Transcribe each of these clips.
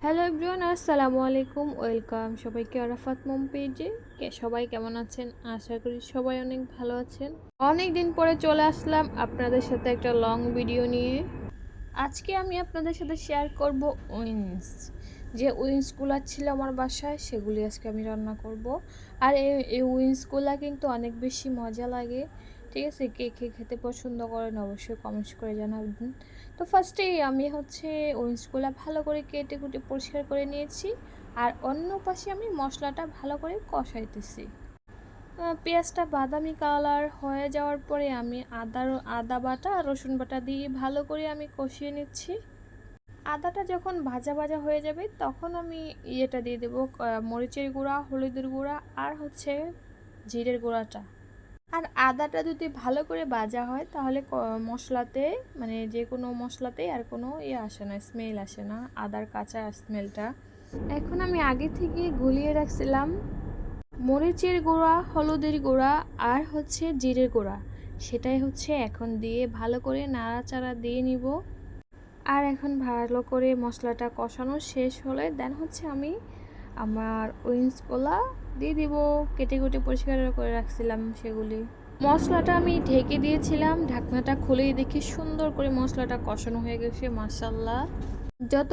Hello everyone, আসসালামু আলাইকুম। Welcome সবাইকে আরাফাত মম পেজে। সবাই কেমন আছেন? আশা করি সবাই অনেক ভালো আছেন। অনেক দিন পরে চলে আসলাম আপনাদের সাথে একটা লং ভিডিও নিয়ে। আজকে আমি আপনাদের সাথে শেয়ার করব উইংস। যে উইংসগুলো ছিল আমার বাসায় সেগুলি আজকে আমি রান্না করব। আর এই উইংসগুলো কিন্তু অনেক বেশি মজা লাগে। ঠিক আছে, কে কে খেতে পছন্দ করেন অবশ্যই কমেন্টস করে জানাবেন। তো ফার্স্টেই আমি উইংসগুলো ভালো করে কেটে কুটে পরিষ্কার করে নিয়েছি। আর অন্য পাশে আমি মশলাটা ভালো করে কষাইতেছি। পেঁয়াজটা বাদামি কালার হয়ে যাওয়ার পরে আমি আদা বাটা আর রসুন বাটা দিয়ে ভালো করে আমি কষিয়ে নিচ্ছি। আদাটা যখন ভাজা ভাজা হয়ে যাবে তখন আমি ইয়েটা দিয়ে দেবো, মরিচের গুঁড়া, হলুদের গুঁড়া আর জিরের গুঁড়াটা। আর আদাটা যদি ভালো করে ভাজা হয় তাহলে মশলাতে, মানে যে কোনো মশলাতেই আর কোনো আসে না, স্মেল আসে না, আদার কাঁচা স্মেলটা। এখন আমি আগে থেকে গুলিয়ে রাখছিলাম মরিচের গুঁড়া, হলুদের গুঁড়া আর জিরের গুঁড়া, সেটাই এখন দিয়ে ভালো করে নাড়াচাড়া দিয়ে নিব। আর এখন ভালো করে মশলাটা কষানো শেষ হলে দেন আমি আমার উইংসগুলা দিয়ে দিব, কেটে কুটে পরিষ্কার করে রাখছিলাম সেগুলি। মশলাটা আমি ঢেকে দিয়েছিলাম, ঢাকনাটা খুলেই দেখি সুন্দর করে মশলাটা কষানো হয়ে গেছে। মাশাআল্লাহ, যত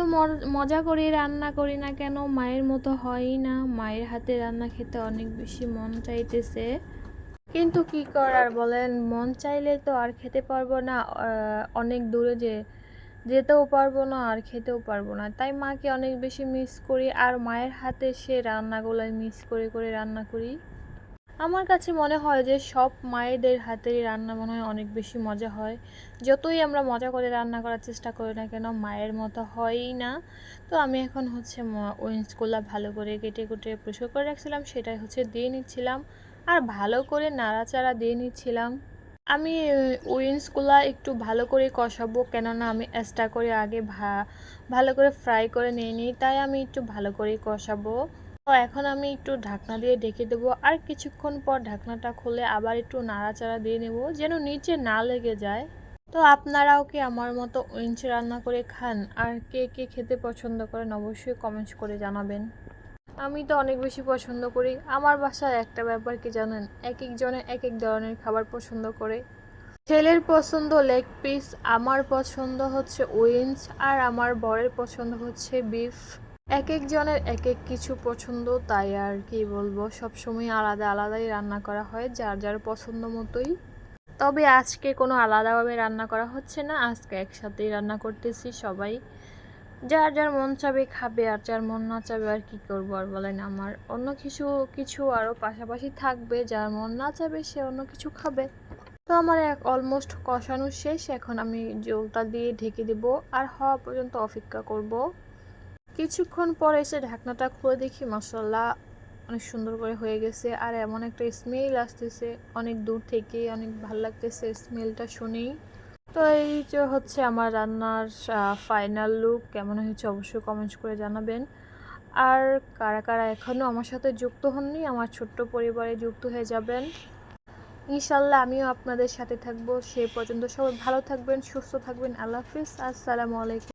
মজা করে রান্না করি না কেন মায়ের মতো হয়ই না। মায়ের হাতে রান্না খেতে অনেক বেশি মন চাইতেছে, কিন্তু কি করার বলেন, মন চাইলে তো আর খেতে পারবো না। অনেক দূরে যেতেও পারবো না আর খেতেও পারবো না। তাই মাকে অনেক বেশি মিস করি, আর মায়ের হাতে সে রান্নাগুলো মিস করে করে রান্না করি। আমার কাছে মনে হয় যে সব মায়েদের হাতেরই রান্না মনে হয় অনেক বেশি মজা হয়। যতই আমরা মজা করে রান্না করার চেষ্টা করি না কেন মায়ের মতো হয়ই না। তো আমি এখন উইংসগুলো ভালো করে কেটে কুটে পরিষ্কার করে রাখছিলাম, সেটাই দিয়ে নিচ্ছিলাম আর ভালো করে নাড়াচাড়া দিয়ে নিচ্ছিলাম। আমি উইংসগুলো একটু ভালো করে কষাবো, কেননা আমি এক্সট্রা করে আগে ভালো করে ফ্রাই করে নিয়ে নিই, তাই আমি একটু ভালো করে কষাবো। তো এখন আমি একটু ঢাকনা দিয়ে ঢেকে দেবো, আর কিছুক্ষণ পর ঢাকনাটা খুলে আবার একটু নাড়াচাড়া দিয়ে নেব যেন নিচে না লেগে যায়। তো আপনারাও কি আমার মতো উইংস রান্না করে খান? আর কে কে খেতে পছন্দ করেন অবশ্যই কমেন্টস করে জানাবেন। আমি তো অনেক বেশি পছন্দ করি। আমার বাসায় একটা ব্যাপার কি জানেন, এক একজনে এক এক ধরনের খাবার পছন্দ করে। ছেলের পছন্দ লেগ পিস, আমার পছন্দ উইংস, আর আমার বরের পছন্দ বিফ। এক একজনের এক এক কিছু পছন্দ, তাই আর কি বলবো, সবসময় আলাদা আলাদাই রান্না করা হয় যার যার পছন্দ মতোই। তবে আজকে কোনো আলাদাভাবে রান্না করা হচ্ছে না, আজকে একসাথেই রান্না করতেছি সবাই। যার যার মন চাবে খাবে, আর যার মন না চাবে আর কি করবো আর বলেন। আমার অন্য কিছু কিছু আরও পাশাপাশি থাকবে, যার মন না চাবে সে অন্য কিছু খাবে। তো আমার অলমোস্ট কষানো শেষ, এখন আমি জলটা দিয়ে ঢেকে দেব আর হওয়া পর্যন্ত অপেক্ষা করব। কিছুক্ষণ পর এসে ঢাকনাটা খুলে দেখি মাশাআল্লাহ অনেক সুন্দর করে হয়ে গেছে, আর এমন একটা স্মেল আসতেছে অনেক দূর থেকে, অনেক ভালো লাগতেছে স্মেলটা শুনেই। তো এই যে আমার রান্নার ফাইনাল লুক কেমন হয়েছে অবশ্যই কমেন্টস করে জানাবেন। আর কারা কারা এখনও আমার সাথে যুক্ত হননি, আমার ছোট্ট পরিবারে যুক্ত হয়ে যাবেন ইনশাল্লাহ। আমিও আপনাদের সাথে থাকবো। সেই পর্যন্ত সবাই ভালো থাকবেন, সুস্থ থাকবেন। আল্লাহ হাফিজ, আসসালামু আলাইকুম।